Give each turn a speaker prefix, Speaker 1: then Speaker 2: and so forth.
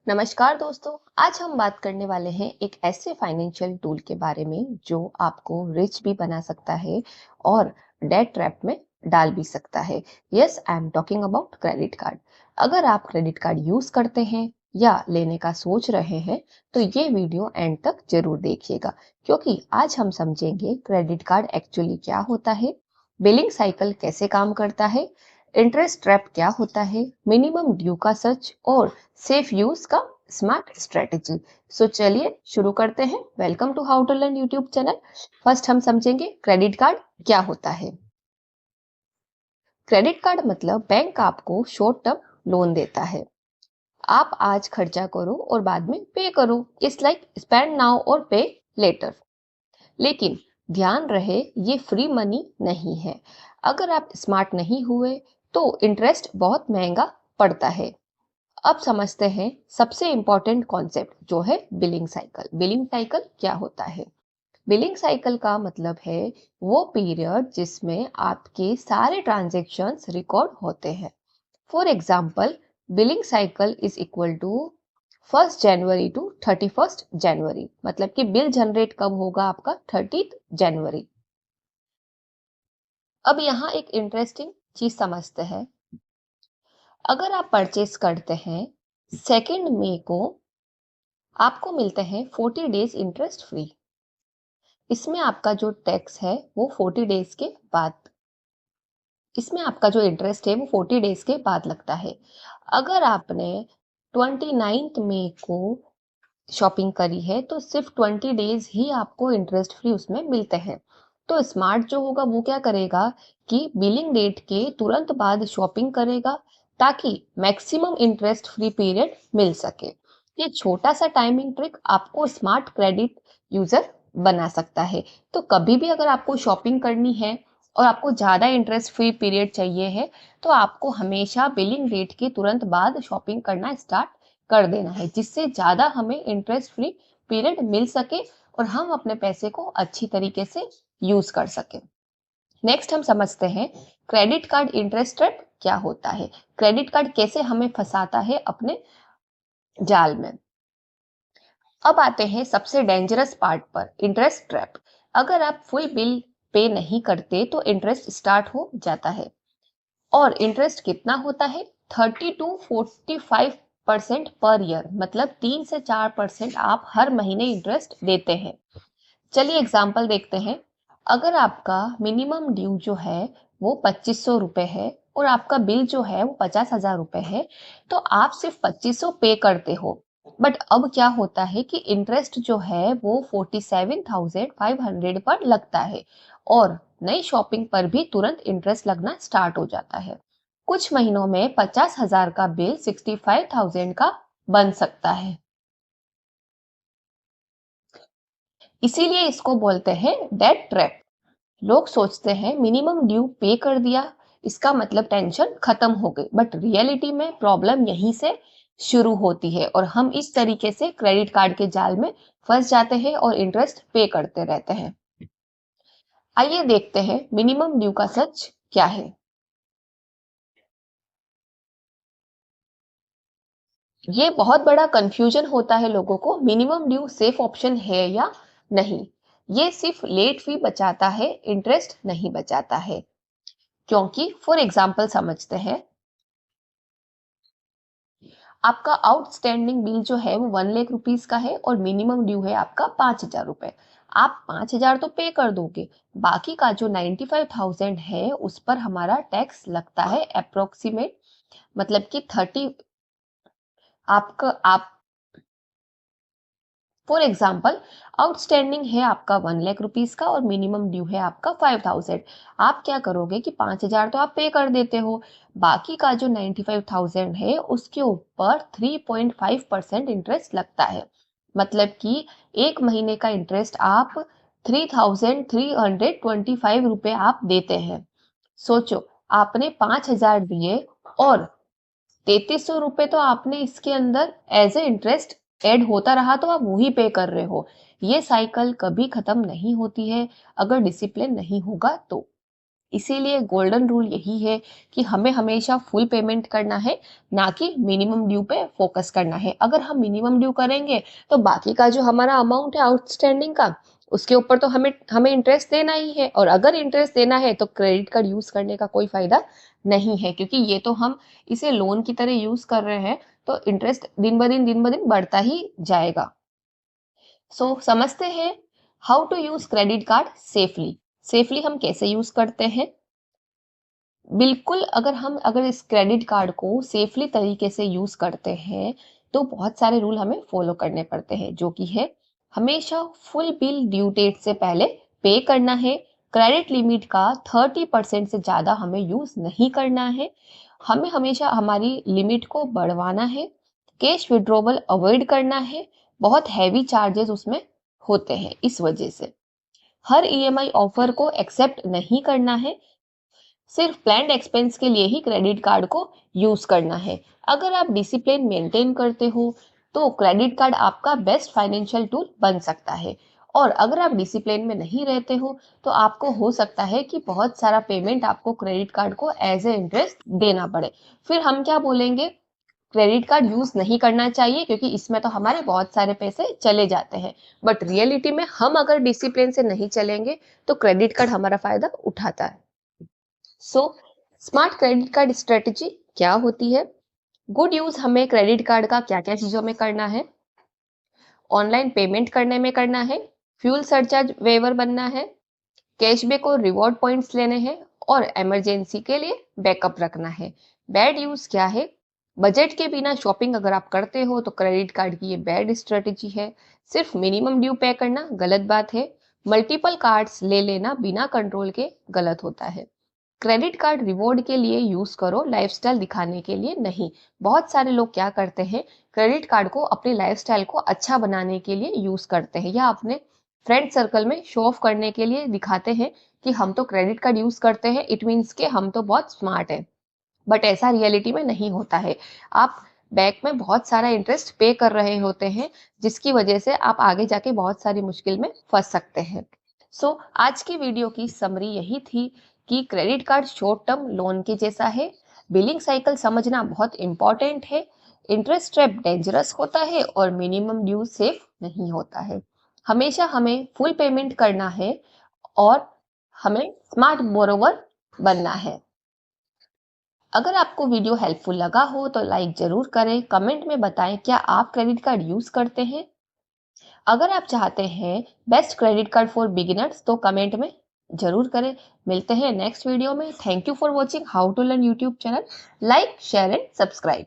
Speaker 1: नमस्कार दोस्तों। आज हम बात करने वाले हैं एक ऐसे फाइनेंशियल टूल के बारे में जो आपको रिच भी बना सकता है और डेट ट्रैप में डाल भी सकता है। Yes, I am talking about credit card. अगर आप क्रेडिट कार्ड यूज करते हैं या लेने का सोच रहे हैं तो ये वीडियो एंड तक जरूर देखिएगा, क्योंकि आज हम समझेंगे क्रेडिट कार्ड एक्चुअली क्या होता है, बिलिंग साइकिल कैसे काम करता है, इंटरेस्ट ट्रैप क्या होता है, मिनिमम ड्यू का सच और सेफ यूज का स्मार्ट स्ट्रेटेजी। सो चलिए शुरू करते हैं। Welcome to how to learn YouTube channel. First हम समझेंगे क्रेडिट कार्ड क्या होता है। क्रेडिट कार्ड मतलब बैंक आपको शॉर्ट टर्म लोन देता है। आप आज खर्चा करो और बाद में पे करो। इट्स लाइक स्पेंड नाउ और पे लेटर। लेकिन ध्यान रहे, ये फ्री मनी नहीं है। अगर आप स्मार्ट नहीं हुए तो इंटरेस्ट बहुत महंगा पड़ता है। अब समझते हैं सबसे इंपॉर्टेंट कॉन्सेप्ट जो है बिलिंग साइकिल। बिलिंग साइकिल क्या होता है? बिलिंग साइकिल का मतलब है वो पीरियड जिसमें आपके सारे ट्रांजैक्शंस रिकॉर्ड होते हैं। For example, billing cycle is equal to 1 January to 31 January. मतलब कि बिल जनरेट कब होगा? आपका 30 जनवरी। अब यहाँ एक इंटरेस्टिंग चीज समझते हैं। अगर आप परचेस करते हैं 2 मई को, आपको मिलते हैं 40 डेज इंटरेस्ट फ्री। इसमें आपका जो टैक्स है वो 40 डेज के बाद, इसमें आपका जो इंटरेस्ट है वो 40 डेज के बाद लगता है। अगर आपने 29 मई को शॉपिंग करी है तो सिर्फ 20 डेज ही आपको इंटरेस्ट फ्री उसमें मिलते हैं। तो स्मार्ट जो होगा वो क्या करेगा कि बिलिंग डेट के तुरंत बाद शॉपिंग करेगा ताकि मैक्सिमम इंटरेस्ट फ्री पीरियड मिल सके। ये छोटा सा टाइमिंग ट्रिक आपको स्मार्ट क्रेडिट यूजर बना सकता है। तो कभी भी अगर आपको शॉपिंग करनी है और आपको ज्यादा इंटरेस्ट फ्री पीरियड चाहिए है तो आपको हमेशा बिलिंग डेट के तुरंत बाद शॉपिंग करना स्टार्ट कर देना है, जिससे ज्यादा हमें इंटरेस्ट फ्री पीरियड मिल सके और हम अपने पैसे को अच्छी तरीके से यूज कर सके। नेक्स्ट हम समझते हैं क्रेडिट कार्ड इंटरेस्ट ट्रैप क्या होता है। क्रेडिट कार्ड कैसे हमें फंसाता है अपने जाल में। अब आते हैं सबसे डेंजरस पार्ट पर, इंटरेस्ट ट्रैप। अगर आप फुल बिल पे नहीं करते तो इंटरेस्ट स्टार्ट हो जाता है। और इंटरेस्ट कितना होता है? 30 to 45% पर ईयर। मतलब 3 से 4% आप हर महीने इंटरेस्ट देते हैं। चलिए एग्जाम्पल देखते हैं। अगर आपका मिनिमम ड्यू जो है वो 2500 रुपए है और आपका बिल जो है वो 50,000 रुपए है, तो आप सिर्फ 2500 पे करते हो। बट अब क्या होता है कि इंटरेस्ट जो है वो 47,500 पर लगता है और नई शॉपिंग पर भी तुरंत इंटरेस्ट लगना स्टार्ट हो जाता है। कुछ महीनों में 50,000 का बिल 65,000 का बन सकता है। इसीलिए इसको बोलते हैं डेट ट्रैप। लोग सोचते हैं मिनिमम ड्यू पे कर दिया, इसका मतलब टेंशन खत्म हो गई, बट रियलिटी में प्रॉब्लम यहीं से शुरू होती है और हम इस तरीके से क्रेडिट कार्ड के जाल में फंस जाते हैं और इंटरेस्ट पे करते रहते हैं। आइए देखते हैं मिनिमम ड्यू का सच क्या है। ये बहुत बड़ा कंफ्यूजन होता है लोगों को, मिनिमम ड्यू सेफ ऑप्शन है या नहीं। ये सिर्फ लेट फी बचाता है, इंटरेस्ट नहीं बचाता है। क्योंकि फॉर एग्जाम्पल समझते हैं, आपका आउटस्टैंडिंग बिल जो है वो 1 लाख रुपीज का है और मिनिमम ड्यू है आपका 5,000 रुपए। आप 5,000 तो पे कर दोगे, बाकी का जो 95,000 है उस पर हमारा टैक्स लगता है अप्रोक्सीमेट। मतलब कि 30। आपका आप फॉर एग्जाम्पल, आउटस्टैंडिंग है आपका 1 लाख रुपीज का और मिनिमम ड्यू है आपका 5,000। आप क्या करोगे कि 5,000 तो आप पे कर देते हो, बाकी का जो 95,000 है उसके ऊपर 3.5% इंटरेस्ट लगता है। मतलब कि एक महीने का इंटरेस्ट आप 3,325 रुपए आप देते हैं। सोचो, आपने 5,000 दिए और 3,300 रुपए तो आपने इसके अंदर एज ए इंटरेस्ट ऐड होता रहा, तो आप वही पे कर रहे हो। ये साइकिल कभी खत्म नहीं होती है अगर डिसिप्लिन नहीं होगा तो। इसीलिए गोल्डन रूल यही है कि हमें हमेशा फुल पेमेंट करना है, ना कि मिनिमम ड्यू पे फोकस करना है। अगर हम मिनिमम ड्यू करेंगे तो बाकी का जो हमारा अमाउंट है आउटस्टैंडिंग का, उसके ऊपर तो हमें हमें इंटरेस्ट देना ही है। और अगर इंटरेस्ट देना है तो क्रेडिट कार्ड यूज करने का कोई फायदा नहीं है, क्योंकि ये तो हम इसे लोन की तरह यूज कर रहे हैं, तो इंटरेस्ट दिन ब दिन बढ़ता ही जाएगा। सो समझते हैं how to use credit card safely. Safely हम कैसे यूज करते हैं? बिल्कुल, अगर इस क्रेडिट कार्ड को सेफली तरीके से यूज करते हैं तो बहुत सारे रूल हमें फॉलो करने पड़ते हैं, जो कि है हमेशा फुल बिल ड्यू डेट से पहले पे करना है। क्रेडिट लिमिट का 30% से ज्यादा हमें यूज नहीं करना है। हमें हमेशा हमारी लिमिट को बढ़वाना है। कैश विड्रॉवल अवॉइड करना है। बहुत हैवी चार्जेस उसमें होते हैं, इस वजह से हर ईएमआई ऑफर को एक्सेप्ट नहीं करना है। सिर्फ प्लान्ड एक्सपेंस के लिए ही क्रेडिट कार्ड को यूज करना है। अगर आप डिसिप्लिन मेंटेन करते हो तो क्रेडिट कार्ड आपका बेस्ट फाइनेंशियल टूल बन सकता है। और अगर आप डिसिप्लिन में नहीं रहते हो तो आपको हो सकता है कि बहुत सारा पेमेंट आपको क्रेडिट कार्ड को एज ए इंटरेस्ट देना पड़े। फिर हम क्या बोलेंगे? क्रेडिट कार्ड यूज नहीं करना चाहिए क्योंकि इसमें तो हमारे बहुत सारे पैसे चले जाते हैं। बट रियलिटी में हम अगर डिसिप्लिन से नहीं चलेंगे तो क्रेडिट कार्ड हमारा फायदा उठाता है। So smart credit card strategy क्या होती है? गुड यूज हमें क्रेडिट कार्ड का क्या क्या चीजों में करना है? ऑनलाइन पेमेंट करने में करना है, फ्यूल सरचार्ज वेवर बनना है, कैशबैक और रिवॉर्ड पॉइंट्स लेने हैं, और इमरजेंसी के लिए बैकअप रखना है। बैड यूज क्या है? बजट के बिना शॉपिंग अगर आप करते हो तो क्रेडिट कार्ड की ये बैड स्ट्रेटेजी है। सिर्फ मिनिमम ड्यू पे करना गलत बात है। मल्टीपल कार्ड्स ले लेना बिना कंट्रोल के गलत होता है। क्रेडिट कार्ड रिवॉर्ड के लिए यूज करो, लाइफस्टाइल दिखाने के लिए नहीं। बहुत सारे लोग क्या करते हैं, क्रेडिट कार्ड को अपनी लाइफस्टाइल को अच्छा बनाने के लिए यूज करते हैं, या अपने फ्रेंड सर्कल में शो ऑफ करने के लिए दिखाते हैं कि हम तो क्रेडिट कार्ड यूज करते हैं, इट मीन्स के हम तो बहुत स्मार्ट है। बट ऐसा रियलिटी में नहीं होता है। आप बैंक में बहुत सारा इंटरेस्ट पे कर रहे होते हैं, जिसकी वजह से आप आगे जाके बहुत सारी मुश्किल में फंस सकते हैं। आज की वीडियो की समरी यही थी कि credit card short term loan के जैसा है। बिलिंग साइकिल समझना बहुत इंपॉर्टेंट है। इंटरेस्ट ट्रैप डेंजरस होता है और मिनिमम ड्यू सेफ नहीं होता है। हमेशा हमें फुल पेमेंट करना है और हमें स्मार्ट बोरोवर बनना है। अगर आपको वीडियो हेल्पफुल लगा हो तो लाइक जरूर करें। कमेंट में बताएं क्या आप क्रेडिट कार्ड यूज करते हैं। अगर आप चाहते हैं best credit card for beginners तो कमेंट में जरूर करें। मिलते हैं नेक्स्ट वीडियो में। Thank you for watching how to learn YouTube channel. Like share and subscribe.